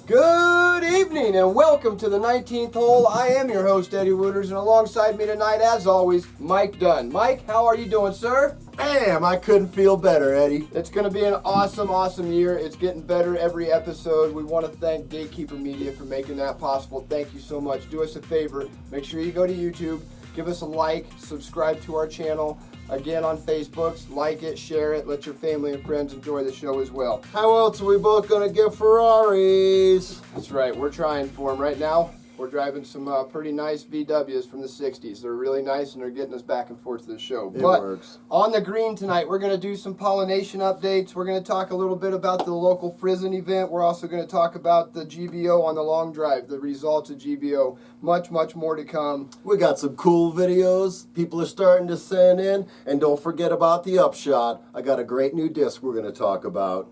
Good evening and welcome to the 19th hole. I am your host, Eddie Wooters, and alongside me tonight, as always, Mike Dunn. Mike, how are you doing, sir? Damn, I couldn't feel better, Eddie. It's going to be an awesome year. It's getting better every episode. We want to thank Gatekeeper Media for making that possible. Thank you so much. Do us a favor. Make sure you go to YouTube, give us a like, subscribe to our channel. Again, on Facebook, like it, share it, let your family and friends enjoy the show as well. How else are we both going to get Ferraris? That's right, we're trying for them right now. We're driving some pretty nice VWs from the 60s. They're really nice and they're getting us back and forth to the show. It works. On the green tonight, we're going to do some pollination updates. We're going to talk a little bit about the local Frizzin event. We're also going to talk about the GBO on the long drive, the results of GBO. Much more to come. We got some cool videos. People are starting to send in. And don't forget about the upshot. I got a great new disc we're going to talk about.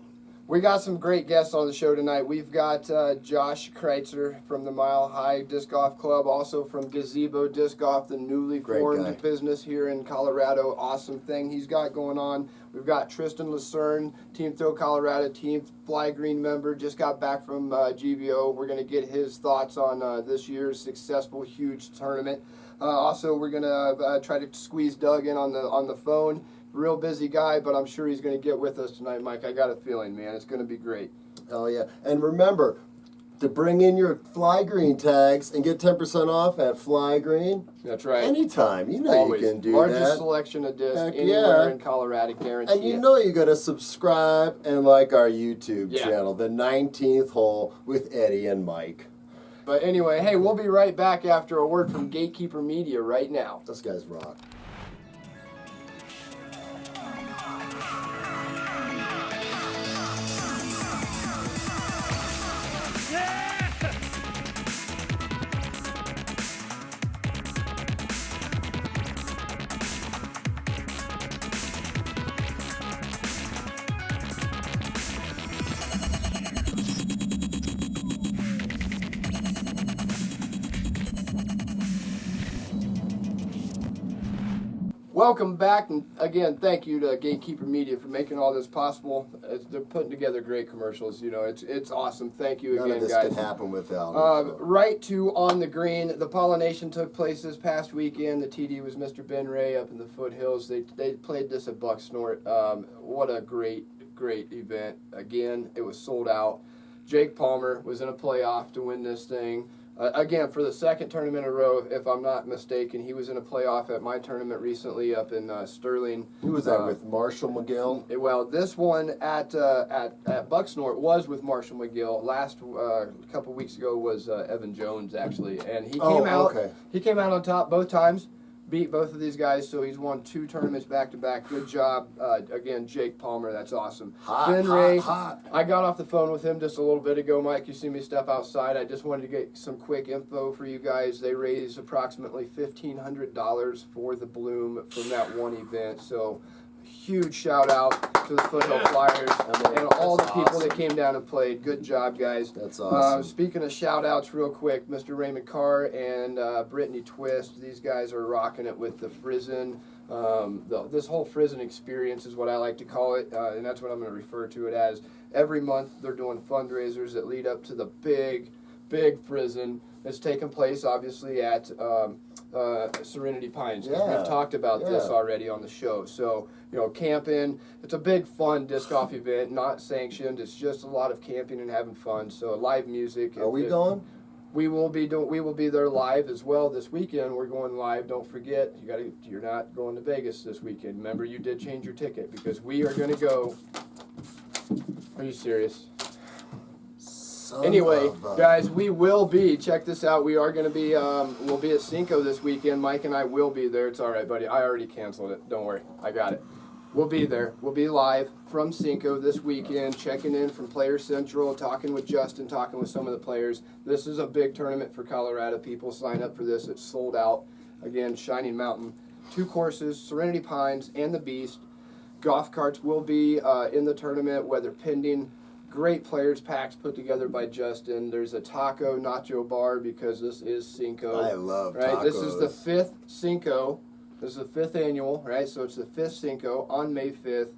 We got some great guests on the show tonight. We've got Josh Kreitzer from the Mile High Disc Golf Club, also from Gazebo Disc Golf, the newly formed business here in Colorado. Awesome thing he's got going on. We've got Tristan Lucerne, Team Throw Colorado, Team Fly Green member, just got back from GBO. We're going to get his thoughts on this year's successful, huge tournament. Also, we're going to try to squeeze Doug in on the phone. Real busy guy, but I'm sure he's going to get with us tonight, Mike. I got a feeling, man. It's going to be great. Oh, yeah. And remember to bring in your Fly Green tags and get 10% off at Fly Green. That's right. Anytime. You know Always. You can do Largest that. Largest selection of discs Heck anywhere yeah. in Colorado, guaranteed. And you know you got to subscribe and like our YouTube channel, the 19th hole with Eddie and Mike. But anyway, hey, we'll be right back after a word from Gatekeeper Media right now. Those guys rock. Welcome back, and again, thank you to Gatekeeper Media for making all this possible. They're putting together great commercials. You know, it's awesome. Thank you again, None of this guys. could happen without them. Right to On the Green. The pollination took place this past weekend. The TD was Mr. Ben Ray up in the foothills. They played this at Bucksnort. What a great event. Again, it was sold out. Jake Palmer was in a playoff to win this thing. Again, for the second tournament in a row, if I'm not mistaken, he was in a playoff at my tournament recently up in Sterling. Who was that with? Marshall McGill? Well, this one at Bucksnort was with Marshall McGill. Last couple weeks ago was Evan Jones, actually, and he came out. Okay. He came out on top both times. Beat both of these guys, so he's won 2 tournaments back-to-back. Good job. Again, Jake Palmer, that's awesome. Ben Ray, I got off the phone with him just a little bit ago, Mike. You see me step outside. I just wanted to get some quick info for you guys. They raised approximately $1,500 for the Bloom from that one event, so huge shout-out to the Foothill Flyers and all the people that came down and played. Good job, guys. That's awesome. Speaking of shout-outs real quick, Mr. Raymond Carr and Brittany Twist, these guys are rocking it with the Frizzin. This whole Frizzin experience is what I like to call it, and that's what I'm going to refer to it as. Every month they're doing fundraisers that lead up to the big Frizzin. It's taking place, obviously, at Serenity Pines. Yeah. We've talked about this already on the show. So, you know, camping. It's a big, fun disc golf event, not sanctioned. It's just a lot of camping and having fun. So, live music. Are we going? We will be there live as well this weekend. We're going live. Don't forget, you're not going to Vegas this weekend. Remember, you did change your ticket because we are going to go. Are you serious? Anyway, guys, we will be, check this out, we are going to be, we'll be at Cinco this weekend. Mike and I will be there. It's all right, buddy. I already canceled it. Don't worry. I got it. We'll be there. We'll be live from Cinco this weekend, checking in from Player Central, talking with Justin, talking with some of the players. This is a big tournament for Colorado. People sign up for this. It's sold out. Again, Shining Mountain. 2 courses, Serenity Pines and the Beast. Golf carts will be in the tournament, weather pending. Great players packs put together by Justin. There's a taco nacho bar because this is Cinco. I love tacos. This is the 5th Cinco. This is the 5th annual, right? So it's the 5th Cinco on May 5th.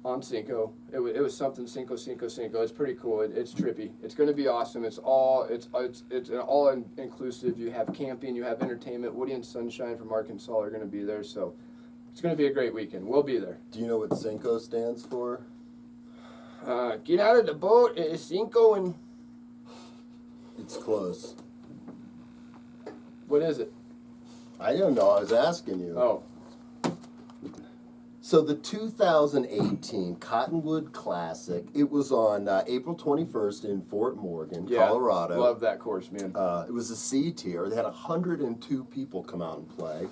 on Cinco. It was something Cinco. It's pretty cool. It's trippy. It's going to be awesome. It's an all inclusive. You have camping, you have entertainment. Woody and Sunshine from Arkansas are going to be there, so it's going to be a great weekend. We'll be there. Do you know what Cinco stands for? Get out of the boat. It's Cinco and... It's close. What is it? I don't know. I was asking you. Oh. So the 2018 Cottonwood Classic, it was on April 21st in Fort Morgan, Colorado. Love that course, man. It was a C tier. They had 102 people come out and play.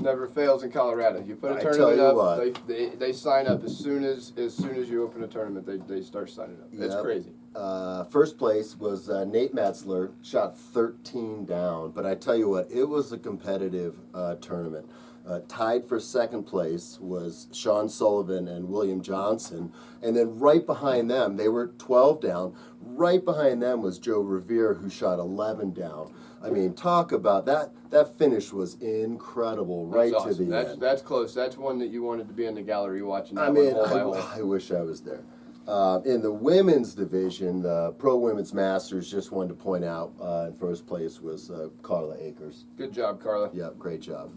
Never fails in Colorado. You put a I tournament tell you up, they sign up as soon as you open a tournament. They start signing up. It's crazy. First place was Nate Metzler, shot 13 down. But I tell you what, it was a competitive tournament. Tied for second place was Sean Sullivan and William Johnson. And then right behind them, they were 12 down. Right behind them was Joe Revere, who shot 11 down. I mean, talk about that. That finish was incredible, right awesome. to the end. That's close. That's one that you wanted to be in the gallery watching. That I wish I was there. In the women's division, the Pro Women's Masters, just wanted to point out, in first place was Carla Akers. Good job, Carla. Yep, great job.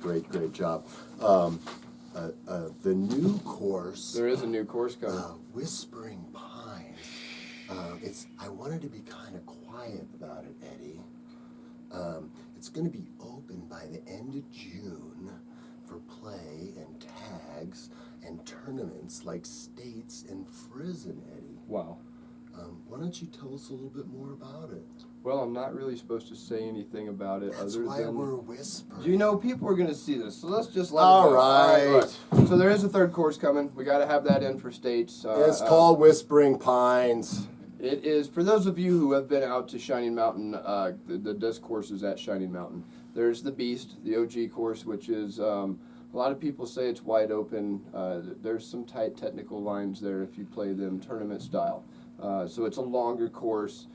Great job. The new course. There is a new course coming. Whispering Pines. I wanted to be kind of quiet about it, Eddie. It's going to be open by the end of June for play and tags and tournaments like States and Frizen, Eddie. Wow. Why don't you tell us a little bit more about it? Well, I'm not really supposed to say anything about it. That's why we're whispering. You know, people are going to see this, so let's just let All it go. right. So there is a third course coming. We got to have that in for States. It's called Whispering Pines. It is, for those of you who have been out to Shining Mountain, the disc courses at Shining Mountain. There's the Beast, the OG course, which is, a lot of people say it's wide open. There's some tight technical lines there if you play them tournament style. So it's a longer course.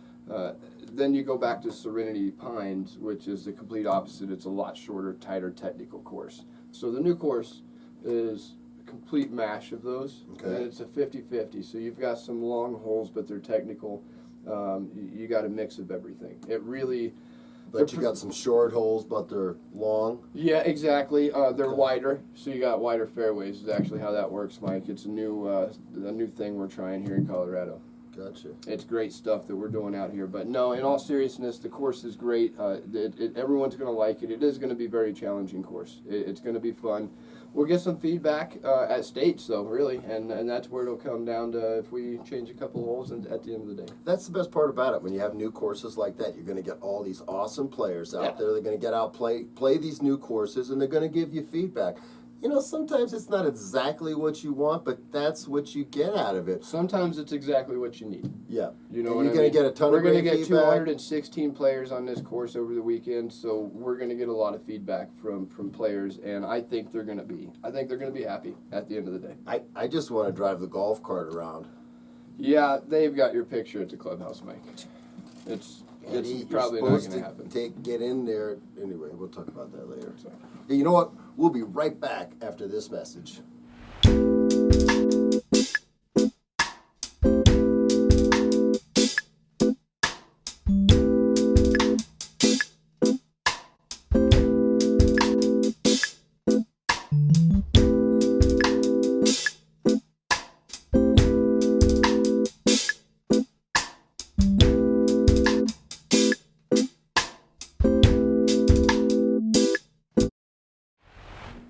Then you go back to Serenity Pines, which is the complete opposite. It's a lot shorter, tighter technical course. So the new course is a complete mash of those. Okay. And it's a 50-50. So you've got some long holes, but they're technical. You got a mix of everything. It really... But you got some short holes, but they're long. Yeah, exactly. They're wider, so you got wider fairways. Is actually how that works, Mike. It's a new thing we're trying here in Colorado. Gotcha. It's great stuff that we're doing out here. But no, in all seriousness, the course is great. Everyone's going to like it. It is going to be a very challenging course. It's going to be fun. We'll get some feedback at States, though, really, and that's where it'll come down to if we change a couple holes at the end of the day. That's the best part about it. When you have new courses like that, you're going to get all these awesome players out there. They're going to get out, play these new courses, and they're going to give you feedback. You know, sometimes it's not exactly what you want, but that's what you get out of it. Sometimes it's exactly what you need. Yeah. You know, and you're going to get a ton of great feedback. We're going to get 216 players on this course over the weekend, so we're going to get a lot of feedback from players, and I think they're going to be happy at the end of the day. I just want to drive the golf cart around. Yeah, they've got your picture at the clubhouse, Mike. It's probably not going to happen. Get in there. Anyway, we'll talk about that later. Hey, you know what? We'll be right back after this message.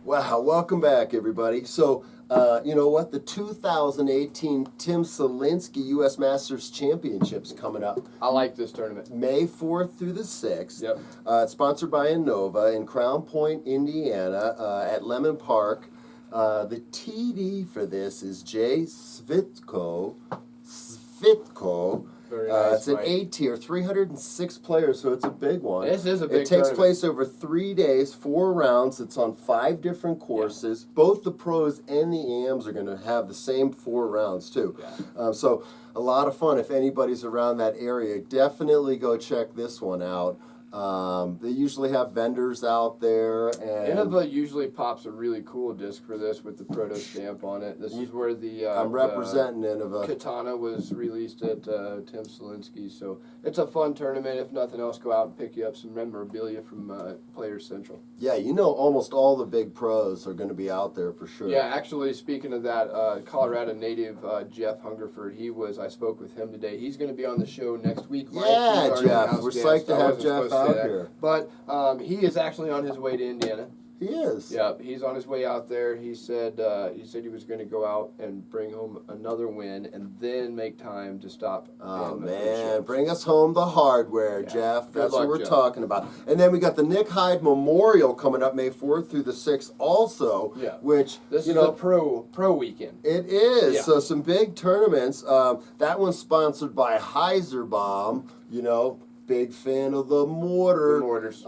Wow, welcome back, everybody. So, you know what? The 2018 Tim Selinsky U.S. Masters Championships coming up. I like this tournament. May 4th through the 6th. Yep. It's sponsored by Innova in Crown Point, Indiana, at Lemon Park. The TD for this is Jay Svitko. Very nice, it's an A tier, 306 players, so it's a big one. This is a big It takes tournament. place over 3 days, 4 rounds. It's on 5 different courses. Yeah. Both the pros and the AMs are going to have the same 4 rounds, too. Yeah. So a lot of fun. If anybody's around that area, definitely go check this one out. They usually have vendors out there, and Innova usually pops a really cool disc for this with the proto stamp on it. This is where I'm representing Innova. Katana was released at Tim Selinsky, so it's a fun tournament. If nothing else, go out and pick you up some memorabilia from Players Central. Yeah, you know, almost all the big pros are going to be out there for sure. Yeah, actually, speaking of that, Colorado native Jeff Hungerford, I spoke with him today. He's going to be on the show next week. Yeah, Jeff, we're psyched to have Jeff out here. But he is actually on his way to Indiana. He is. Yeah, he's on his way out there. He said he was going to go out and bring home another win, and then make time to stop. Oh man, bring us home the hardware, yeah. Jeff. Good That's luck, what we're Jeff. talking about. And then we got the Nick Hyde Memorial coming up May 4th through the 6th, also. Yeah. Which this is a pro weekend. It is. Yeah. So some big tournaments. That one's sponsored by Heiserbaum. You know. Big fan of the mortar. The mortars.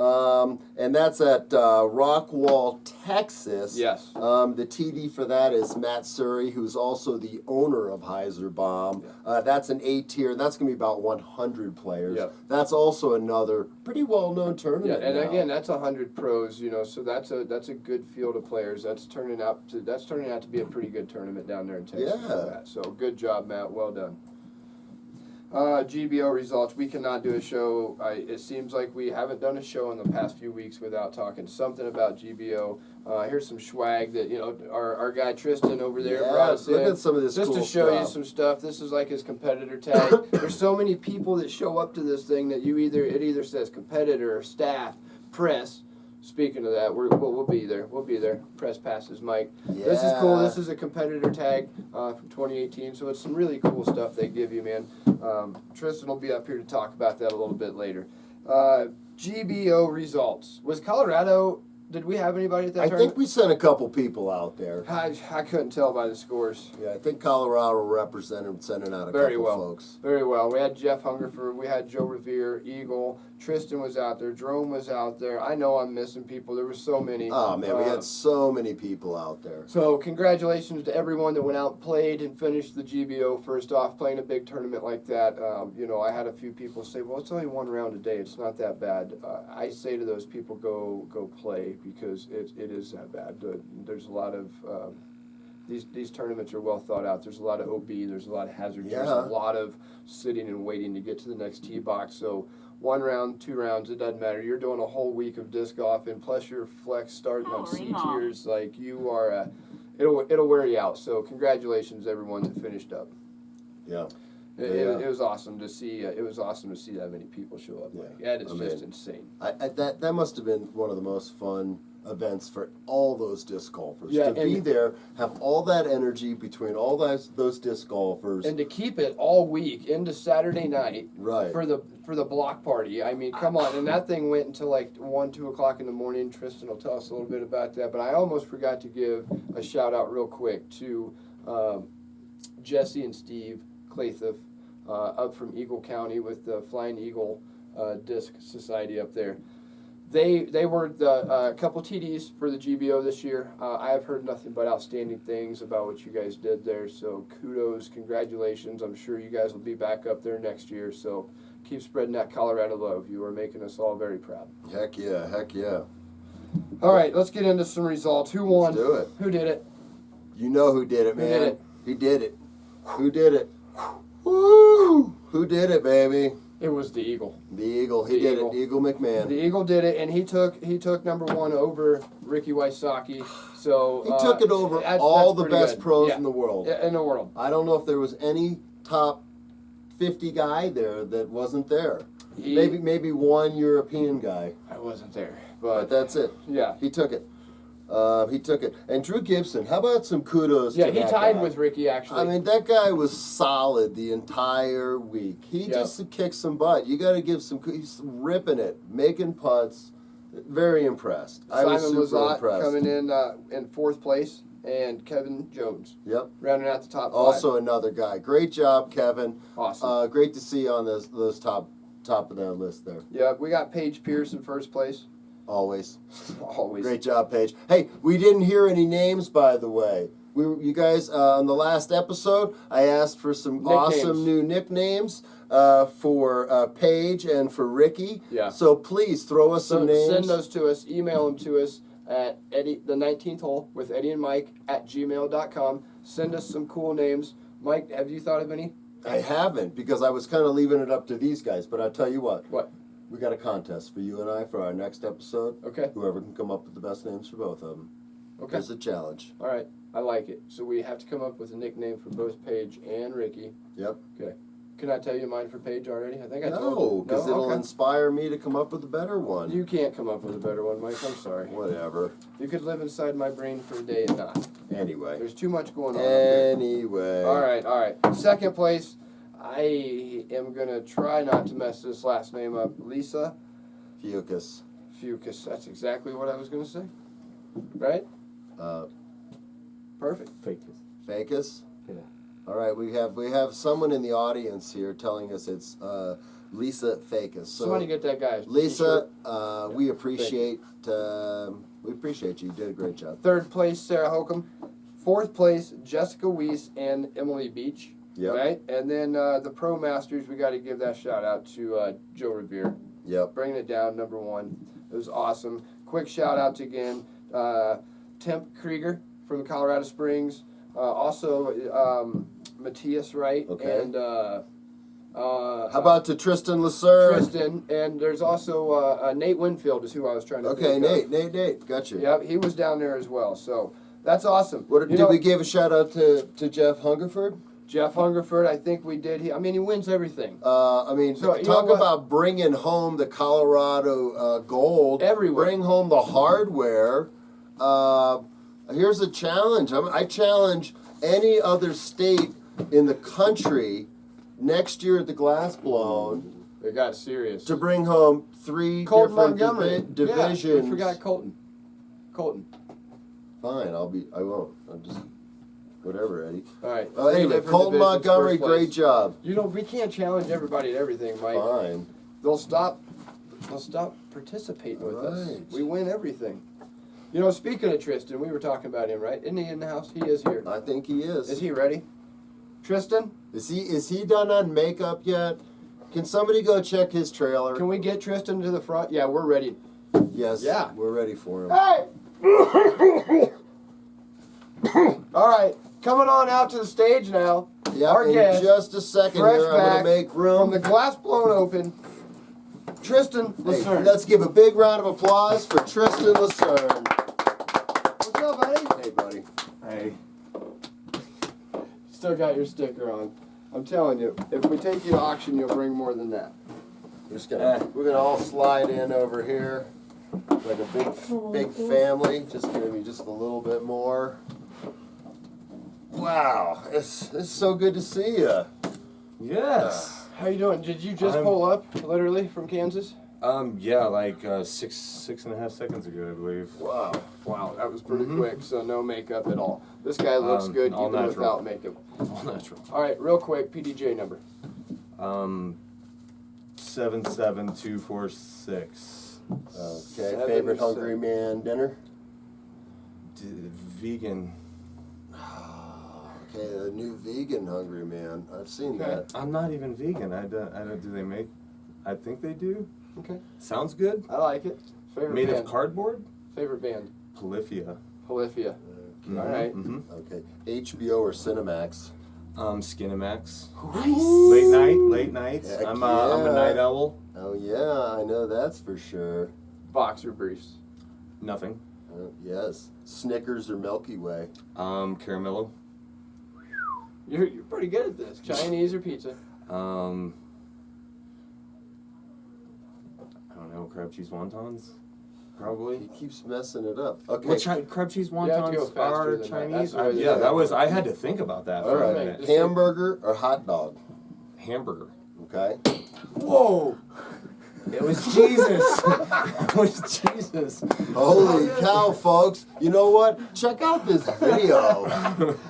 And that's at Rockwall, Texas. Yes. The TD for that is Matt Surrey, who's also the owner of Heiserbaum. Yeah. That's an A tier. That's going to be about 100 players. Yep. That's also another pretty well-known tournament. Yeah, and now. again, that's 100 pros. You know, so that's a good field of players. That's turning out to be a pretty good tournament down there in Texas. Yeah. For that. So good job, Matt. Well done. GBO results. We cannot do a show. It seems like we haven't done a show in the past few weeks without talking something about GBO. Here's some swag that our guy Tristan over there brought us look in. at some of this just cool to show you stuff. some stuff. This is like his competitor tag. There's so many people that show up to this thing that it either says competitor, staff, press. Speaking of that, we'll be there. We'll be there. Press passes, Mike. Yeah. This is cool. This is a competitor tag from 2018, so it's some really cool stuff they give you, man. Tristan will be up here to talk about that a little bit later. GBO results. Was Colorado? Did we have anybody at that I tournament? think we sent a couple people out there. I couldn't tell by the scores. Yeah, I think Colorado represented sending out a Very couple well. folks. Very well. We had Jeff Hungerford. We had Joe Revere, Eagle. Tristan was out there. Jerome was out there. I know I'm missing people. There were so many. Oh, man, we had so many people out there. So congratulations to everyone that went out and played and finished the GBO. First off, playing a big tournament like that. I had a few people say, well, it's only one round a day. It's not that bad. I say to those people, go play, because it is that bad. There's a lot of... These tournaments are well thought out. There's a lot of OB. There's a lot of hazard. There's a lot of sitting and waiting to get to the next tee box. So 1 round, 2 rounds, it doesn't matter. You're doing a whole week of disc golf, and plus your flex starting on C tiers. Like, you are, it'll wear you out. So congratulations, everyone that finished up. Yeah. It was awesome to see. It was awesome to see that many people show up. That is just insane. That must have been one of the most fun events for all those disc golfers. Yeah, to be there, have all that energy between all those disc golfers, and to keep it all week into Saturday night, right, for the block party. I mean, come on. And that thing went until like 1, 2 o'clock in the morning. Tristan will tell us a little bit about that. But I almost forgot to give a shout out real quick to Jesse and Steve Clathiff up from Eagle County with the Flying Eagle Disc Society up there. They were the couple TDs for the GBO this year. I have heard nothing but outstanding things about what you guys did there. So kudos, congratulations. I'm sure you guys will be back up there next year. So keep spreading that Colorado love. You are making us all very proud. Heck yeah, heck yeah. All right, let's get into some results. Who won? Let's do it. Who did it? You know who did it, man. Who did it? He did it. Who did it? Woo! Who did it, baby? It was the Eagle. The Eagle. He did it. Eagle McMahon. The Eagle did it, and he took number 1 over Ricky Wysocki. So he took it over all the best pros in the world. In the world. I don't know if there was any top 50 guy there that wasn't there. Maybe one European guy. I wasn't there, but that's it. Yeah, he took it. He took it. And Drew Gibson, how about some kudos to that he tied guy? with Ricky, actually. I mean, that guy was solid the entire week. He just kicked some butt. You got to give some... He's ripping it, making putts. Very impressed. I was super impressed. Coming in 4th place, and Kevin Jones. Yep. Rounding out the top 5. Also another guy. Great job, Kevin. Awesome. Great to see you on those top of that list there. Yeah, we got Paige Pierce in 1st place. Always. Always. Great job, Paige. Hey, we didn't hear any names, by the way. You guys, on the last episode, I asked for some awesome new nicknames. for Paige and for Ricky. Yeah. So please throw us some names. Send those to us. Email them to us at Eddie, the 19th hole with Eddie and Mike at gmail.com. Send us some cool names. Mike, have you thought of any? I haven't, because I was kind of leaving it up to these guys. But I'll tell you what. What? We got a contest for you and I for our next episode. Okay. Whoever can come up with the best names for both of them. Okay. There's a challenge. All right. I like it. So we have to come up with a nickname for both Paige and Ricky. Yep. Okay. Can I tell you mine for Paige already? I think I told you. No, because it'll Okay. inspire me to come up with a better one. You can't come up with a better one, Mike. I'm sorry. Whatever. You could live inside my brain for a day and not. Anyway. There's too much going on. Up there. Anyway. All right. Second place, I am going to try not to mess this last name up. Lisa Fucus. Fucus. That's exactly what I was going to say. Right? Perfect. Facus? Yeah. All right, we have someone in the audience here telling us it's Lisa Facus. So Somebody get that guy. Lisa, t-shirt. we appreciate you. You did a great job. Third place, Sarah Holcomb. Fourth place, Jessica Weiss and Emily Beach. Yep. Right? And then the Pro Masters, we got to give that shout out to Joe Revere. Yep. Bringing it down, number one. It was awesome. Quick shout out to again, Temp Krieger from Colorado Springs. Also, Matthias Wright. Okay. And How about to Tristan Lasser? Tristan. And there's also Nate Winfield is who I was trying to Okay, think of. Nate, got you. Yep, he was down there as well. So that's awesome. Did we give a shout out to Jeff Hungerford? Jeff Hungerford, I think we did. He wins everything. So, talk about bringing home the Colorado gold. Everywhere. Bring home the hardware. Here's a challenge. I challenge any other state in the country next year at the Glass Blown It got serious. to bring home 3 Colton different Montgomery. divisions. Yeah, we forgot Colton. Fine, I won't. I'm just whatever, Eddie. All right. Anyway, Colton Montgomery, great job. We can't challenge everybody at everything, Mike. Fine. They'll stop participating with us. Right. We win everything. Speaking of Tristan, we were talking about him, right? Isn't he in the house? He is here. I think he is. Is he ready? Tristan? Is he done on makeup yet? Can somebody go check his trailer? Can we get Tristan to the front? Yeah, we're ready. Yes. Yeah. We're ready for him. Hey! All right, coming on out to the stage now. Yeah, Our in guest, just a second fresh here, I'm going back to make room. from the Glass Blown Open, Tristan Hey, Lucerne. let's give a big round of applause for Tristan Lucerne. What's up, buddy? Hey, buddy. Hey. Still got your sticker on. I'm telling you, if we take you to auction, you'll bring more than that. We're gonna all slide in over here like a big family. Just gonna be just a little bit more. Wow, it's so good to see you. Yes. How you doing? Did you just I'm- pull up, literally, from Kansas? Yeah, like 6.5 seconds ago, I believe. Wow. Wow, that was pretty quick, so no makeup at all. This guy looks good all even natural. without makeup. All natural. All right, real quick, PDJ number. 77246. Okay, favorite Hungry Man dinner? Vegan. Okay, the new vegan Hungry Man. I've seen Okay. that. I'm not even vegan. I don't. Do they make? I think they do. Okay. Sounds good. I like it. Favorite Made band. of cardboard. Favorite band. Polyphia. Polyphia. Okay. All right. Mm-hmm. Okay, HBO or Cinemax? Skinemax. Nice. Late nights. Heck I'm a yeah. night owl. Oh yeah, I know that's for sure. Boxer briefs. Nothing. Yes, Snickers or Milky Way? Caramello. You're pretty good at this. Chinese or pizza? I don't know. Crab cheese wontons. Probably. He keeps messing it up. Okay. What crab cheese You have to go wontons faster are than that. Chinese? That's what it Yeah, is. that was. I had to think about that All for a right. minute. Just- Hamburger or hot dog? Hamburger. Okay. Whoa! It was Jesus. It was Jesus. Holy cow, folks! You know what? Check out this video.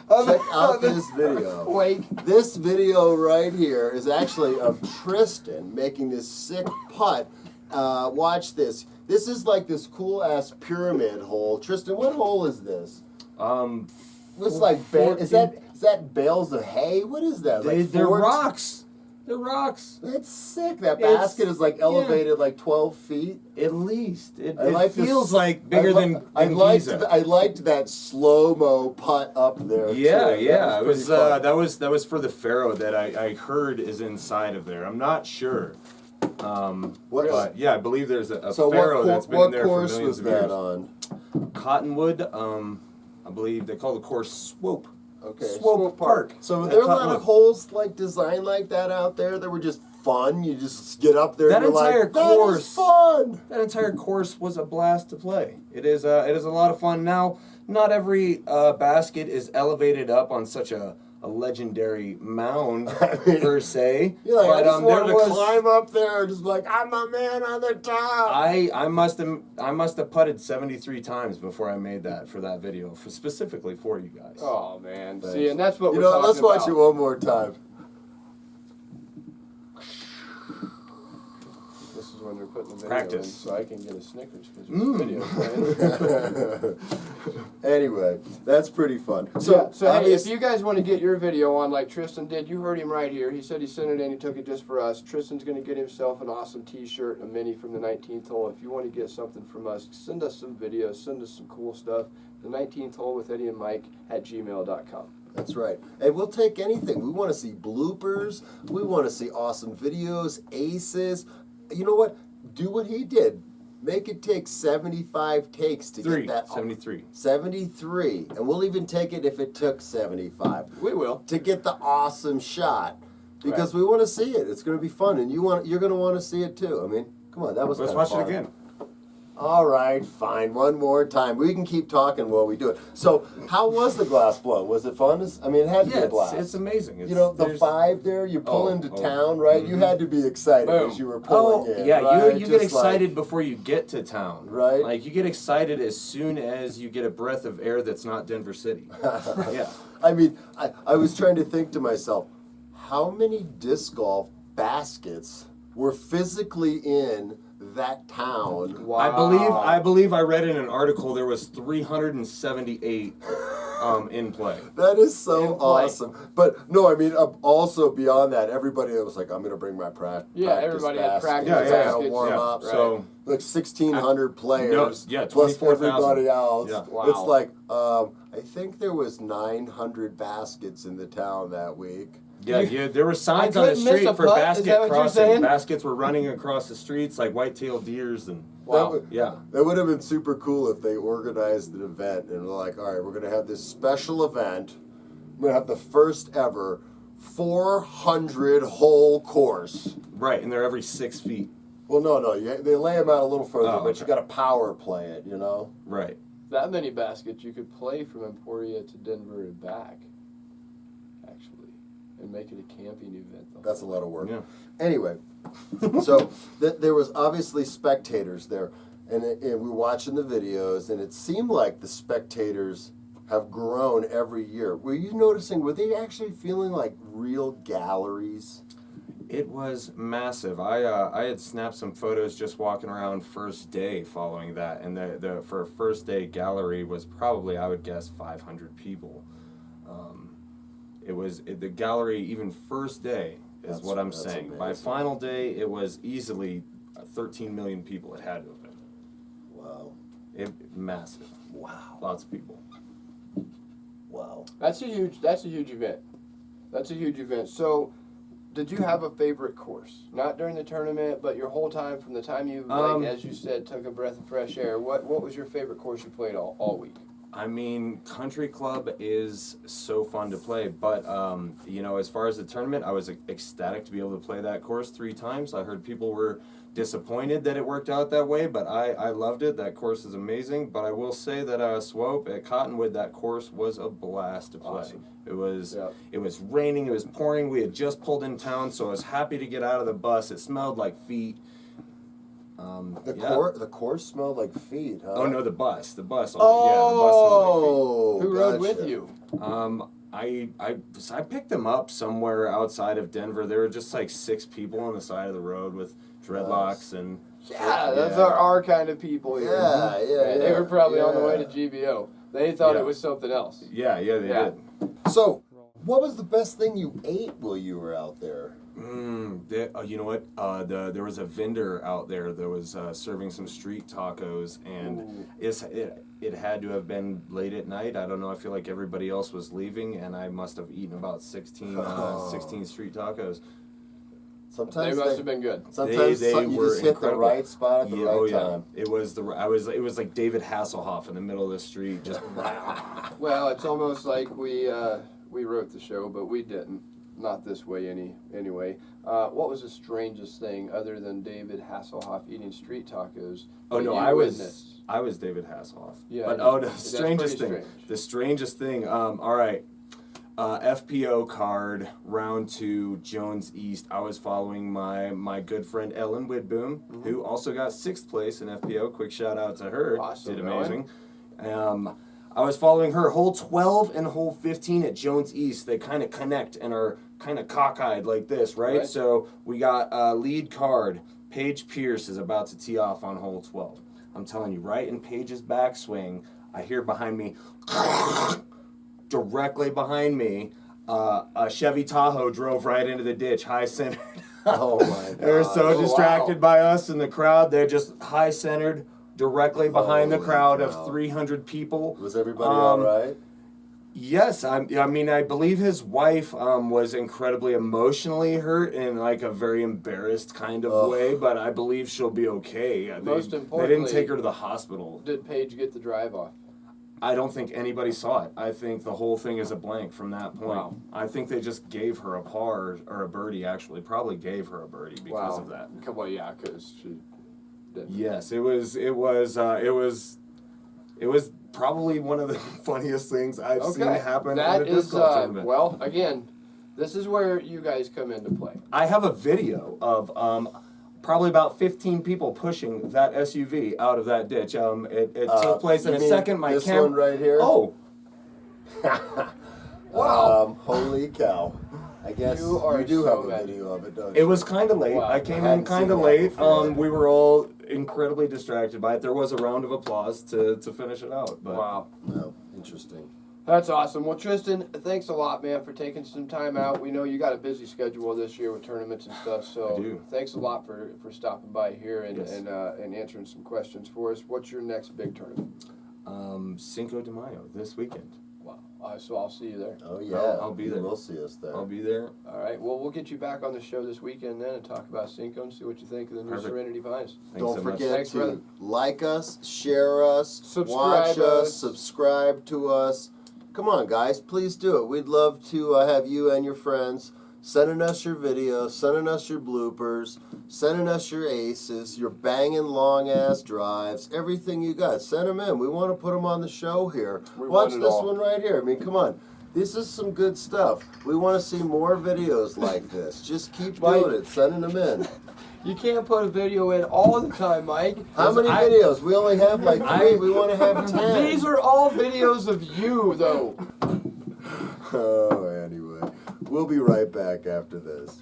Check out this video. Wait. This video right here is actually of Tristan making this sick putt. Watch this. This is like this cool ass pyramid hole. Tristan, what hole is this? Looks like is that bales of hay? What is that? Like They're four- rocks. They're rocks. That's sick. That basket is like elevated like 12 feet. At least. It like feels like bigger than Giza. I liked that slow-mo putt up there. Yeah, too. yeah. It was that was for the Pharaoh that I heard is inside of there. I'm not sure. But yeah, I believe there's a Pharaoh that's been in there for millions of years. What course was that on? Cottonwood, I believe they call the course Swope. Okay. Swope Park. So were there a lot of holes like designed like that out there that were just fun? You just get up there and you're like, that is fun! That entire course was a blast to play. It is a lot of fun. Now, not every basket is elevated up on such a legendary mound per se. You're like, but I just wanted to climb up there, just like I'm a man on the top. I must have putted 73 times before I made that for that video, specifically for you guys. Oh man, Thanks. see, and that's what we're talking let's watch about. it one more time. This is when they're putting the video Practice. in, so I can get a Snickers because there's video playing. Anyway, that's pretty fun. So hey, if you guys want to get your video on like Tristan did, you heard him right here. He said he sent it in, he took it just for us. Tristan's going to get himself an awesome t-shirt, a mini from the 19th hole. If you want to get something from us, send us some videos, send us some cool stuff. The 19th hole with Eddie and Mike at gmail.com. That's right. And we'll take anything. We want to see bloopers. We want to see awesome videos, aces. You know what? Do what he did. Make it take 75 takes to get that. 73. 73. And we'll even take it if it took 75. We will. To get the awesome shot. Because we want to see it. It's going to be fun. And you're going to want to see it too. I mean, come on. That was Let's kind of watch fun. it again. All right, fine. One more time. We can keep talking while we do it. So, how was the glass blow? Was it fun? I mean, it had to be a blast. It's amazing. You know, the 5 there, you pull into town, right? You had to be excited as you were pulling in. Yeah, right? you get excited before you get to town. Right. Like, you get excited as soon as you get a breath of air that's not Denver City. Yeah. I mean, I was trying to think to myself, how many disc golf baskets were physically in that town? Wow. I believe I read in an article there was 378 in play. That is so awesome. But no, I mean, also beyond that, everybody was like, I'm going to bring my practice. Yeah, everybody had practice baskets. Warm up. Right. So like 1,600 players, plus 24,000. everybody else. Yeah. Wow. It's like, I think there was 900 baskets in the town that week. Yeah, there were signs I on the couldn't miss street a for putt? Is basket that what you're crossing. saying? Baskets were running across the streets like white-tailed deers and That would have been super cool if they organized an event and were like, all right, we're going to have this special event. We're going to have the first ever 400 hole course. Right, and they're every 6 feet. Well, no, they lay them out a little further, but you got to power play it, you know? Right. That many baskets you could play from Emporia to Denver and back, actually, and make it a camping event. That's a lot of work. Yeah. Anyway, so there was obviously spectators there, and we were watching the videos, and it seemed like the spectators have grown every year. Were you noticing, were they actually feeling like real galleries? It was massive. I had snapped some photos just walking around first day following that, and the for a first day gallery was probably, I would guess, 500 people. The gallery even first day is what I'm saying. Amazing. By final day, it was easily 13 million people. It had to have been. Wow. Massive. Wow. Lots of people. Wow. That's a huge event. That's a huge event. So, did you have a favorite course? Not during the tournament, but your whole time, from the time you, like, as you said, took a breath of fresh air. What was your favorite course you played all week? I mean, Country Club is so fun to play, but you know, as far as the tournament, I was ecstatic to be able to play that course 3 times. I heard people were disappointed that it worked out that way, but I loved it. That course is amazing. But I will say that Swope at Cottonwood, that course was a blast to play. Awesome. It was raining, it was pouring. We had just pulled in town, so I was happy to get out of the bus. It smelled like feet. The course smelled like feet, huh? Oh no, the bus. The bus. Oh, yeah, the bus smelled like feet. Who rode with you? I picked them up somewhere outside of Denver. There were just like 6 people on the side of the road with dreadlocks and. Yeah, those are our kind of people here. Yeah. They were probably on the way to GBO. They thought it was something else. Yeah, they did. So, what was the best thing you ate while you were out there? You know what? There was a vendor out there that was serving some street tacos, and it had to have been late at night. I don't know. I feel like everybody else was leaving, and I must have eaten about 16 street tacos. Sometimes they must have been good. Sometimes they you were just hit incredible. the right spot at the right time. It was it was like David Hasselhoff in the middle of the street. Just Well, it's almost like we wrote the show, but we didn't. Not this way anyway. What was the strangest thing other than David Hasselhoff eating street tacos? Oh no, I was David Hasselhoff. Yeah. But the strangest thing. All right. FPO card, round 2, Jones East. I was following my good friend Ellen Widboom, who also got 6th place in FPO. Quick shout out to her. Awesome, did amazing. I was following her hole 12 and hole 15 at Jones East. They kind of connect and are kind of cockeyed like this, right? So we got lead card. Paige Pierce is about to tee off on hole 12. I'm telling you, right in Paige's backswing, I hear behind me, directly behind me, a Chevy Tahoe drove right into the ditch, high centered. Oh my God. They're so distracted by us in the crowd. They're just high centered, directly behind the crowd of 300 people. Was everybody all right? Yes, I mean, I believe his wife was incredibly emotionally hurt in like a very embarrassed kind of way, but I believe she'll be okay. Most they importantly, didn't take her to the hospital. Did Paige get the drive off? I don't think anybody saw it. I think the whole thing is a blank from that point. Wow. I think they just gave her a par, or a birdie actually, probably gave her a birdie because of that. Well, yeah, because she didn't. Yes, it was probably one of the funniest things I've seen happen in a disc golf tournament. Well, again, this is where you guys come into play. I have a video of probably about 15 people pushing that SUV out of that ditch. It took place in a second. This one right here? Oh. Wow. Holy cow. I guess you do have a video of it, don't you? It was kind of late. Wow. I came in kind of late. We were all incredibly distracted by it. There was a round of applause to finish it out. But. Wow. No, interesting. That's awesome. Well, Tristan, thanks a lot, man, for taking some time out. We know you got a busy schedule this year with tournaments and stuff, so thanks a lot for stopping by here and answering some questions for us. What's your next big tournament? Cinco de Mayo, this weekend. Wow. So I'll see you there. Oh, yeah. I'll be there. You will see us there. I'll be there. All right. Well, we'll get you back on the show this weekend then and talk about Cinco and see what you think of the new Serenity Vines. Don't forget to like us, share us, watch us, subscribe to us. Come on, guys, please do it. We'd love to have you and your friends sending us your videos, sending us your bloopers, sending us your aces, your banging long-ass drives, everything you got. Send them in. We want to put them on the show here. Watch this one right here. I mean, come on. This is some good stuff. We want to see more videos like this. Just keep doing it, sending them in. You can't put a video in all the time, Mike. How many videos? We only have like 3. We want to have 10. These are all videos of you, though. Oh, anyway. We'll be right back after this.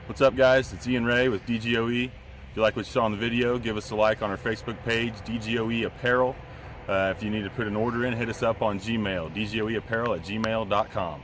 What's up, guys? It's Ian Ray with DGOE. If you like what you saw in the video, give us a like on our Facebook page, DGOE Apparel. If you need to put an order in, hit us up on Gmail, dgoeapparel@gmail.com.